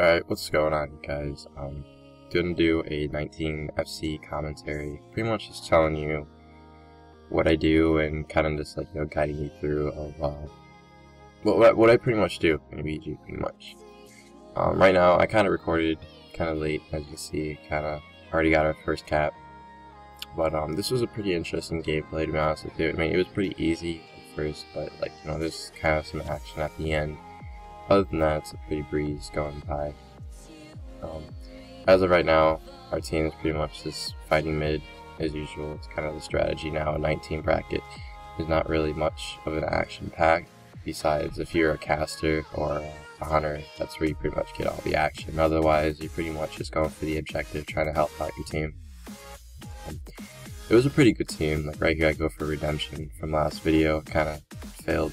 Alright, what's going on, guys? Gonna do a 19 FC commentary, pretty much just telling you what I do and kind of just like, guiding you through of what I pretty much do in BG, pretty much. Right now, I kind of recorded kind of late, as you see, kind of already got our first cap, but this was a pretty interesting gameplay, to be honest with you. I mean, it was pretty easy at first, but like, there's kind of some action at the end. Other than that, it's a pretty breeze going by. As of right now, our team is pretty much just fighting mid as usual. It's kind of the strategy now. A 19 bracket is not really much of an action pack. Besides, if you're a caster or a hunter, that's where you pretty much get all the action. Otherwise, you're pretty much just going for the objective, trying to help out your team. It was a pretty good team. Like right here, I go for redemption from last video. Kind of failed.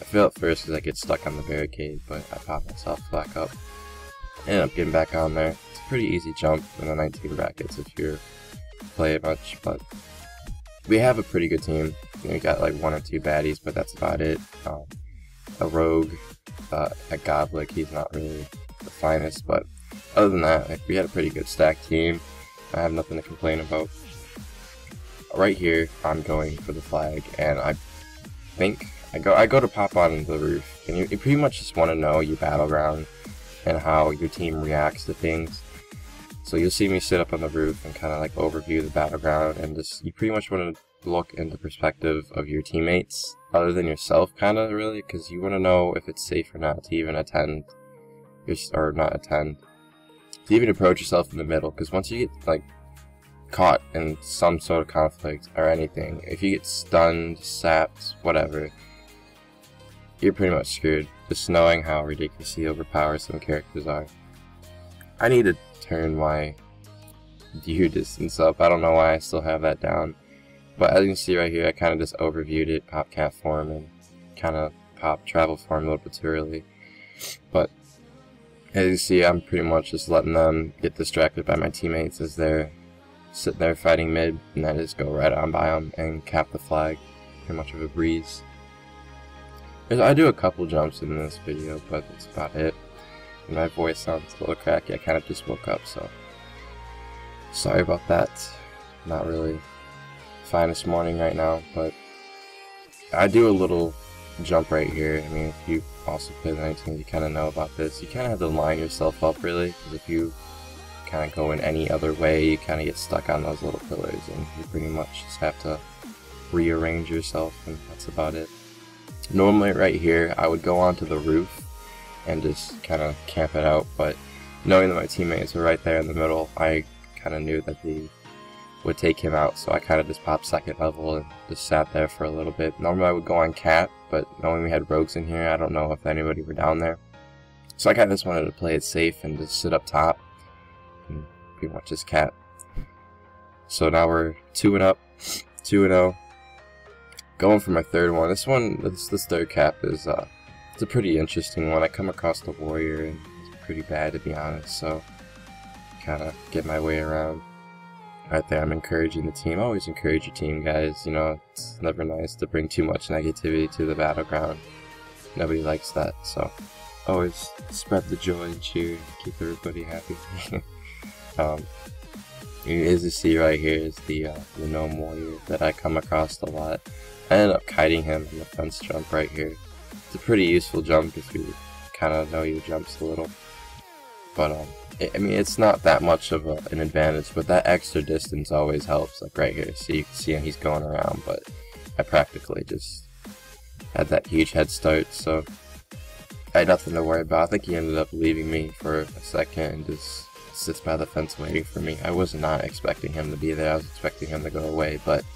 I failed at first because I get stuck on the barricade, but I popped myself back up. Ended up getting back on there. It's a pretty easy jump in the 19 brackets if you're playing much, but we have a pretty good team. We got like one or two baddies, but that's about it. A rogue, a goblet, he's not really the finest, but other than that, like, we had a pretty good stacked team. I have nothing to complain about. Right here, I'm going for the flag, and I think I go to pop on the roof, and you pretty much just want to know your battleground and how your team reacts to things. So you'll see me sit up on the roof and kind of like overview the battleground, and just you pretty much want to look in the perspective of your teammates, other than yourself, kind of really, because you want to know if it's safe or not to even attend, or not attend, to even approach yourself in the middle. Because once you get like caught in some sort of conflict or anything, if you get stunned, sapped, whatever, you're pretty much screwed, just knowing how ridiculously overpowered some characters are. I need to turn my view distance up. I don't know why I still have that down. But as you can see right here, I kind of just overviewed it, pop cat form, and kind of pop travel form a little bit too early. But as you see, I'm pretty much just letting them get distracted by my teammates as they're sitting there fighting mid, and I just go right on by them and cap the flag. Pretty much of a breeze. I do a couple jumps in this video, but that's about it. And my voice sounds a little cracky. I kind of just woke up, so sorry about that. Not really the finest morning right now, but I do a little jump right here. I mean, if you also play the 19, you kind of know about this. You kind of have to line yourself up, really, because if you kind of go in any other way, you kind of get stuck on those little pillars, and you pretty much just have to rearrange yourself, and that's about it. Normally right here, I would go onto the roof and just kind of camp it out, but knowing that my teammates were right there in the middle, I kind of knew that they would take him out, so I kind of just popped second level and just sat there for a little bit. Normally I would go on cat, but knowing we had rogues in here, I don't know if anybody were down there. So I kind of just wanted to play it safe and just sit up top and pretty much just cat. So now we're 2-up, 2-0. Going for my third one. This third cap is it's a pretty interesting one. I come across the warrior and it's pretty bad, to be honest, so kind of get my way around. Right there, I'm encouraging the team. Always encourage your team, guys. It's never nice to bring too much negativity to the battleground. Nobody likes that, so always spread the joy and cheer and keep everybody happy. As you see right here is the gnome warrior that I come across a lot. I ended up kiting him in the fence jump right here. It's a pretty useful jump if you kind of know your jumps a little. But I mean, it's not that much of an advantage, but that extra distance always helps. Like right here, so you can see him, he's going around, but I practically just had that huge head start, so I had nothing to worry about. I think he ended up leaving me for a second and just sits by the fence waiting for me. I was not expecting him to be there. I was expecting him to go away, but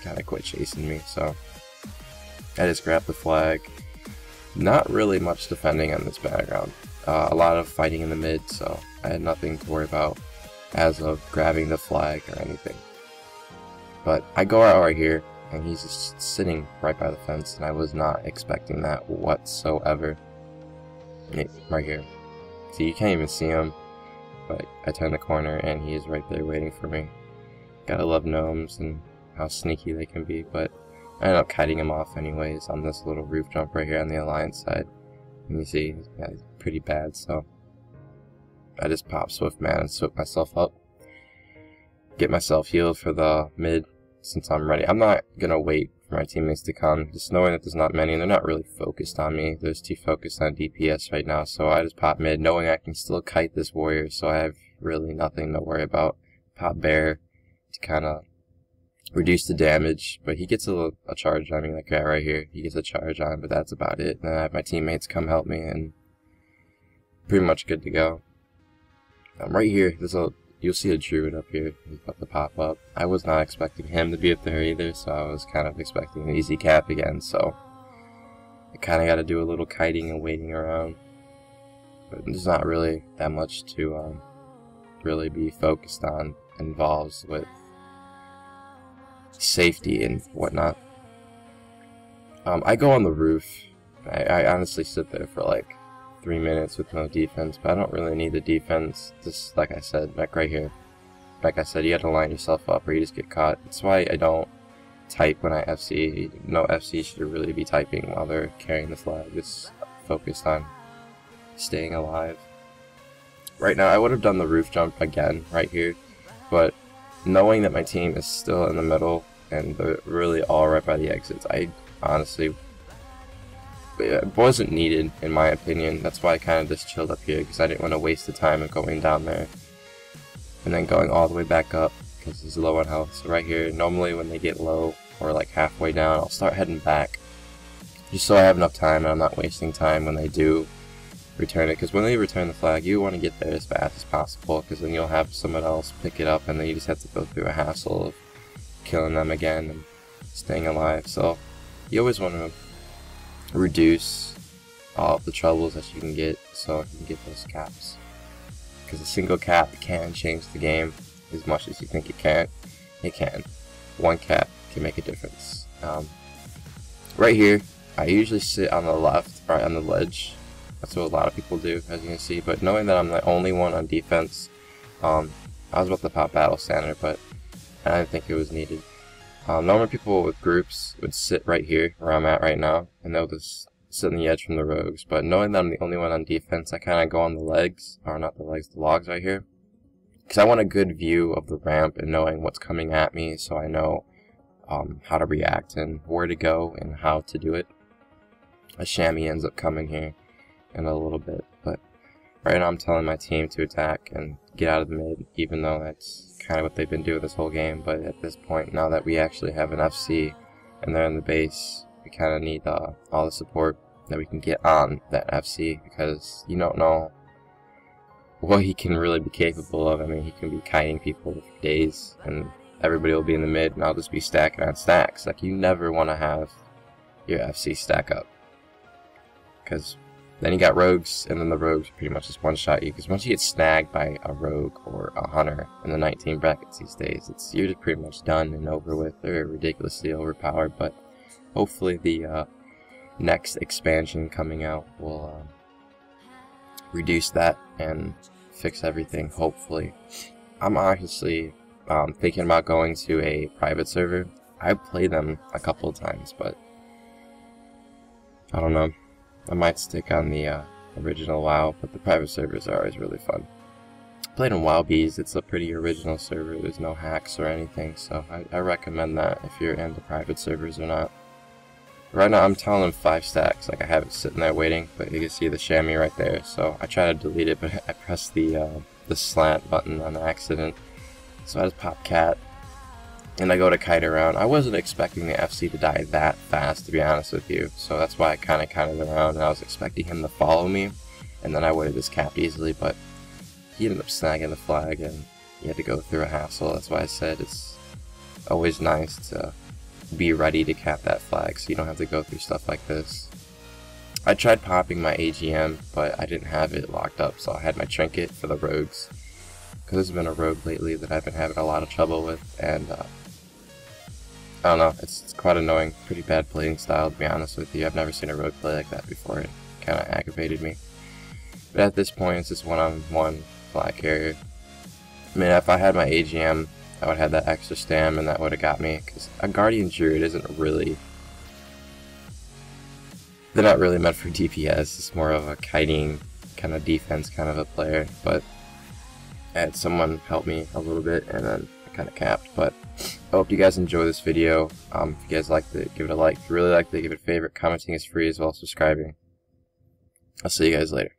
kind of quit chasing me, so I just grabbed the flag. Not really much defending on this battleground. A lot of fighting in the mid, so I had nothing to worry about as of grabbing the flag or anything. But I go out right here, and he's just sitting right by the fence, and I was not expecting that whatsoever. Right here. See, you can't even see him, but I turn the corner, and he is right there waiting for me. Gotta love gnomes and how sneaky they can be, but I ended up kiting him off anyways on this little roof jump right here on the alliance side. And you see, yeah, he's pretty bad, so I just pop Swift Man and swoop myself up. Get myself healed for the mid since I'm ready. I'm not gonna wait for my teammates to come, just knowing that there's not many and they're not really focused on me. They're too focused on DPS right now, so I just pop mid knowing I can still kite this warrior, so I have really nothing to worry about. Pop bear to kind of reduce the damage, but he gets a charge on me, like that right here. He gets a charge on, but that's about it. And then I have my teammates come help me, and pretty much good to go. Right here, you'll see a druid up here. He's about to pop up. I was not expecting him to be up there either, so I was kind of expecting an easy cap again. So I kind of got to do a little kiting and waiting around. But there's not really that much to really be focused on. Involves with safety and whatnot. I go on the roof. I honestly sit there for like 3 minutes with no defense, but I don't really need the defense. Just like I said, like right here. Like I said, you have to line yourself up or you just get caught. That's why I don't type when I FC. No FC should really be typing while they're carrying the flag. Just focused on staying alive. Right now, I would have done the roof jump again right here, but knowing that my team is still in the middle and they're really all right by the exits, I honestly, it wasn't needed in my opinion. That's why I kind of just chilled up here, because I didn't want to waste the time of going down there and then going all the way back up because it's low on health. So right here, normally when they get low or like halfway down, I'll start heading back just so I have enough time and I'm not wasting time when they do return it, because when they return the flag, you want to get there as fast as possible, because then you'll have someone else pick it up and then you just have to go through a hassle of killing them again and staying alive. So you always want to reduce all of the troubles that you can get so you can get those caps, because a single cap can change the game as much as you think it can. It can. One cap can make a difference. Right here, I usually sit on the left, right on the ledge. That's what a lot of people do, as you can see, but knowing that I'm the only one on defense, I was about to pop battle standard, but I didn't think it was needed. Normally people with groups would sit right here, where I'm at right now, and they'll just sit on the edge from the rogues, but knowing that I'm the only one on defense, I kind of go on the legs, or not the legs, the logs right here, because I want a good view of the ramp and knowing what's coming at me, so I know how to react and where to go and how to do it. A chamois ends up coming here in a little bit, but right now I'm telling my team to attack and get out of the mid, even though that's kind of what they've been doing this whole game. But at this point, now that we actually have an FC and they're in the base, we kind of need all the support that we can get on that FC, because you don't know what he can really be capable of. I mean, he can be kiting people for days and everybody will be in the mid and I'll just be stacking on stacks. Like, you never want to have your FC stack up, because then you got rogues, and then the rogues pretty much just one-shot you, because once you get snagged by a rogue or a hunter in the 19 brackets these days, you're just pretty much done and over with. They're ridiculously overpowered, but hopefully the next expansion coming out will reduce that and fix everything, hopefully. I'm honestly thinking about going to a private server. I've played them a couple of times, but I don't know. I might stick on the original WoW, but the private servers are always really fun. Played in WoW Bees, it's a pretty original server, there's no hacks or anything, so I recommend that if you're into private servers or not. Right now I'm telling them 5 stacks, like I have it sitting there waiting, but you can see the chamois right there, so I try to delete it, but I pressed the slant button on accident, so I just pop cat. And I go to kite around. I wasn't expecting the FC to die that fast, to be honest with you, so that's why I kind of kited around, and I was expecting him to follow me, and then I would have just capped easily, but he ended up snagging the flag, and he had to go through a hassle. That's why I said it's always nice to be ready to cap that flag, so you don't have to go through stuff like this. I tried popping my AGM, but I didn't have it locked up, so I had my trinket for the rogues, because there's been a rogue lately that I've been having a lot of trouble with, and I don't know, it's quite annoying. Pretty bad playing style, to be honest with you. I've never seen a rogue play like that before. It kind of aggravated me. But at this point, it's just one-on-one flag carrier. I mean, if I had my AGM, I would have that extra stam, and that would have got me. Because a Guardian Druid isn't really... They're not really meant for DPS. It's more of a kiting kind of defense kind of a player. But and someone helped me a little bit, and then I kind of capped. But I hope you guys enjoy this video. If you guys liked it, give it a like. If you really liked it, give it a favorite. Commenting is free as well as subscribing. I'll see you guys later.